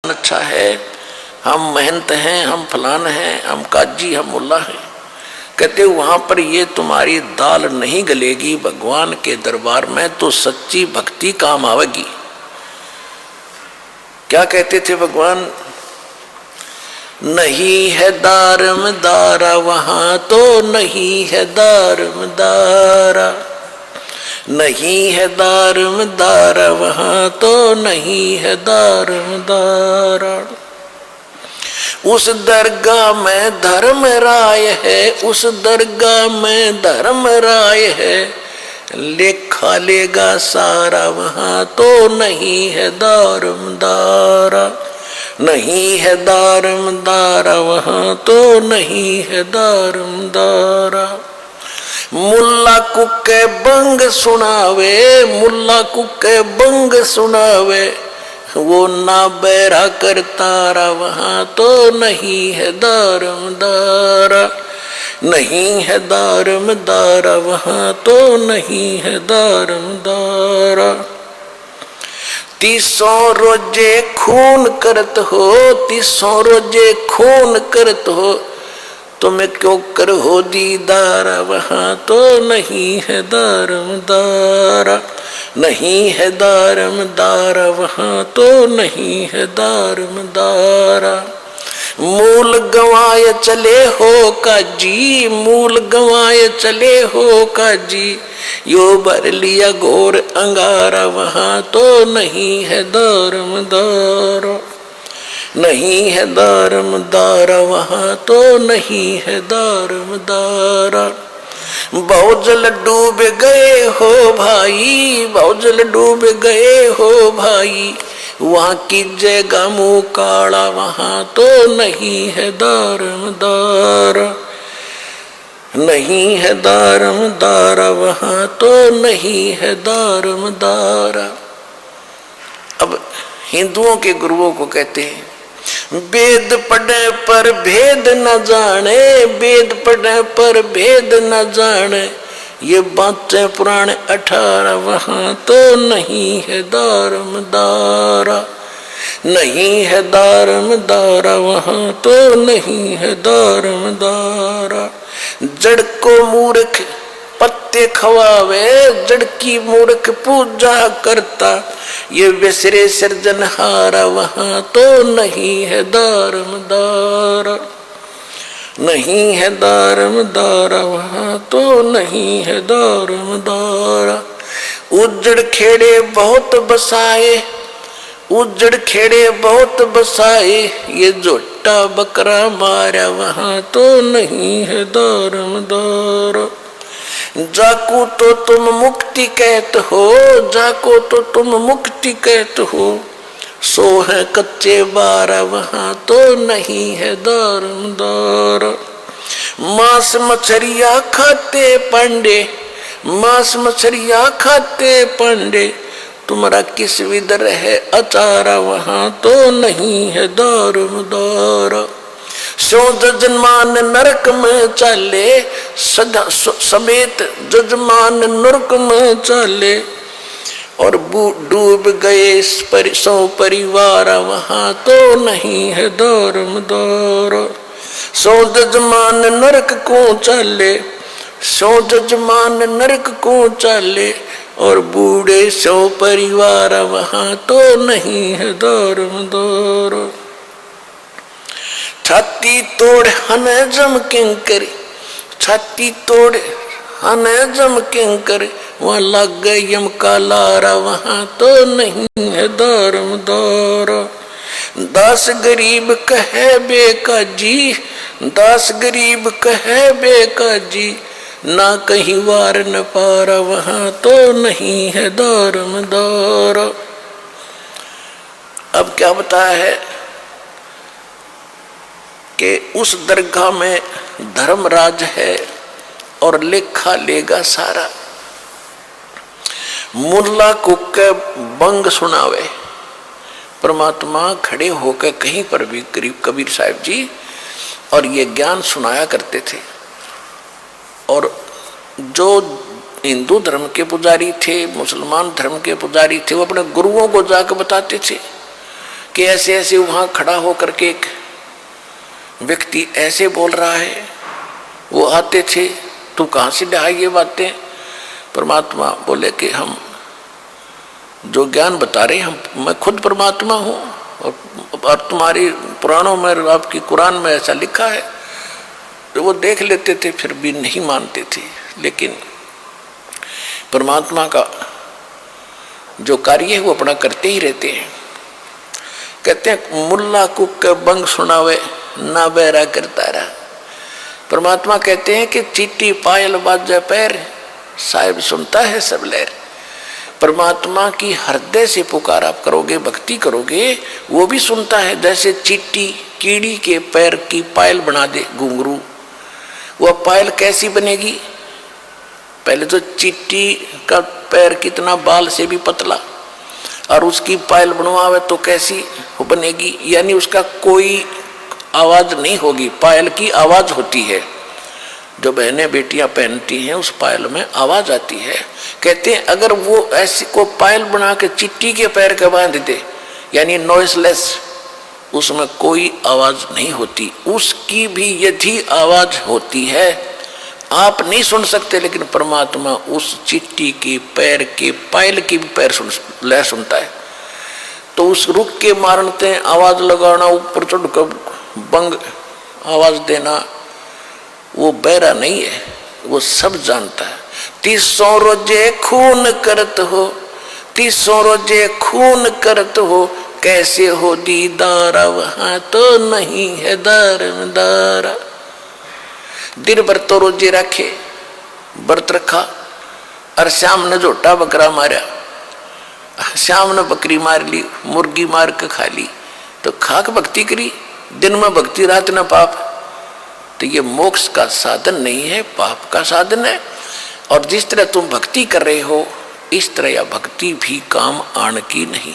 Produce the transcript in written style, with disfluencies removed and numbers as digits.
अच्छा है, हम महंत हैं, हम फलान हैं, हम काजी, हम मुल्ला हैं। कहते वहां पर ये तुम्हारी दाल नहीं गलेगी भगवान के दरबार में, तो सच्ची भक्ति काम आवेगी। क्या कहते थे भगवान? नहीं है दारमदारा वहां तो नहीं है दारमदारा, नहीं है दारमदारा वहां तो नहीं है दारमदारा। उस दरगाह में धर्म राय है, उस दरगाह में धर्म राय है, लेखा लेगा सारा वहां तो नहीं है दारमदारा, नहीं है दारमदारा वहां तो नहीं है दारमदारा। मुल्ला कुके बंग सुनावे, मुल्ला कुके बंग सुनावे, वो ना बैरा करतारा वहां तो नहीं है दारमदारा, नहीं है दारमदारा वहां तो नहीं है दारमदारा। 300 रोजे खून करत हो, 300 रोजे खून करत हो, तुम्हें क्यों कर हो दीदारा वहां तो नहीं है दारमदारा, नहीं है दारमदारा वहां तो नहीं है दारमदारा। मूल गंवाए चले हो काजी, मूल गंवाए चले हो काजी, यो भर लिया घोर अंगारा वहां तो नहीं है दारमदारा, नहीं है दारमदारा वहां तो नहीं है दारमदारा। बहुजल डूब गए हो भाई, बहुजल डूब गए हो भाई, वहां की जगह मुंह काला वहां तो नहीं है दारमदारा, नहीं है दारमदारा वहां तो नहीं है दारमदारा। अब हिंदुओं के गुरुओं को कहते हैं वेद पढ़े पर भेद न जाने, वेद पढ़े पर भेद न जाने, ये बातें पुराण 18 वहां तो नहीं है दारमदारा, नहीं है दारमदारा वहां तो नहीं है दारमदारा। जड़ को मूर्ख पत्ते खवावे, जड़ की मूर्ख पूजा करता, ये विसरे सृजनहारा वहां तो नहीं है दारमदारा, नहीं है दारमदारा वहां तो नहीं है दारमदारा। उजड़ खेड़े बहुत बसाए, उजड़ खेड़े बहुत बसाए, ये जोटा बकरा मारा वहां तो नहीं है दारमदारा। जाको तो तुम मुक्ति कहत हो, जाको तो तुम मुक्ति कहत हो, सो है कच्चे बारा वहां तो नहीं है दारमदारा। मांस मछरिया खाते पांडे, मांस मछरिया खाते पांडे, तुम्हारा किस विदर है अचारा वहां तो नहीं है दारमदारा। सो जजमान नरक में चाले, सदा समेत जजमान नरक में चाले, और डूब गए सौ परिवार वहां तो नहीं है दारमदारा। सो जजमान नरक को चाले, सो जजमान नरक को चाले, और बूढ़े सौ परिवार वहां तो नहीं है दारमदारा। छाती तोड़ हने जम किंकर, छाती तोड़ हने जम किंकर, वहां लग गए यम का लारा वहां तो नहीं है दारमदारा। दास गरीब कहे बेकाजी, दास गरीब कहे बेकाजी, ना कहीं वार न पारा वहां तो नहीं है दारमदारा। अब क्या बताया है कि उस दरगाह में धर्मराज है और लेखा लेगा सारा। मुल्ला कुके बंग सुनावे, परमात्मा खड़े होकर कहीं पर भी कबीर साहब जी और ये ज्ञान सुनाया करते थे। और जो हिंदू धर्म के पुजारी थे, मुसलमान धर्म के पुजारी थे, वो अपने गुरुओं को जाकर बताते थे कि ऐसे ऐसे वहां खड़ा होकर के एक व्यक्ति ऐसे बोल रहा है। वो आते थे, तू कहाँ से ढाई ये बातें? परमात्मा बोले कि हम जो ज्ञान बता रहे हम, मैं खुद परमात्मा हूँ और तुम्हारी पुराणों में, आपकी कुरान में ऐसा लिखा है। तो वो देख लेते थे, फिर भी नहीं मानते थे। लेकिन परमात्मा का जो कार्य है वो अपना करते ही रहते हैं। कहते हैं मुल्ला कुक के बंग सुनावे ना बैरा करता रहा। परमात्मा कहते हैं कि चीटी पायल बाजा पैर, साहिब सुनता है सब लहर। परमात्मा की हृदय से पुकार आप करोगे, भक्ति करोगे, वो भी सुनता है। जैसे चीटी कीड़ी के पैर की पायल बना दे घुंघरू, वो पायल कैसी बनेगी? पहले तो चीटी का पैर कितना बाल से भी पतला, और उसकी पायल बनवावे तो कैसी बनेगी? यानी उसका कोई आवाज नहीं होगी, पायल की आवाज होती है। जो बहनें बेटियां पहनती हैं उस पायल में आवाज आती है। कहते हैं अगर वो ऐसी को पायल बना के चिट्टी के पैर के बांध दे, यानी नॉइसलेस, उसमें कोई आवाज नहीं होती, उसकी भी यदि आवाज होती है आप नहीं सुन सकते, लेकिन परमात्मा उस चिट्टी की पैर के पायल की भी पैर लय सुनता है। तो उस रुक के मारते आवाज लगाना, ऊपर चढ़ कर बंग आवाज देना, वो बहरा नहीं है, वो सब जानता है। 300 रोजे खून करत हो, 300 रोजे खून करत हो, कैसे हो दीदारा वहां तो नहीं है दारमदारा। दिन भर तो रोजे रखे, व्रत रखा, और शाम ने झोटा बकरा मारा, शाम ने बकरी मार ली, मुर्गी मार के खा ली, तो खाक भक्ति करी। दिन में भक्ति, रात न पाप। तो ये मोक्ष का साधन नहीं है, पाप का साधन है। और जिस तरह तुम भक्ति कर रहे हो, इस तरह यह भक्ति भी काम आने की नहीं।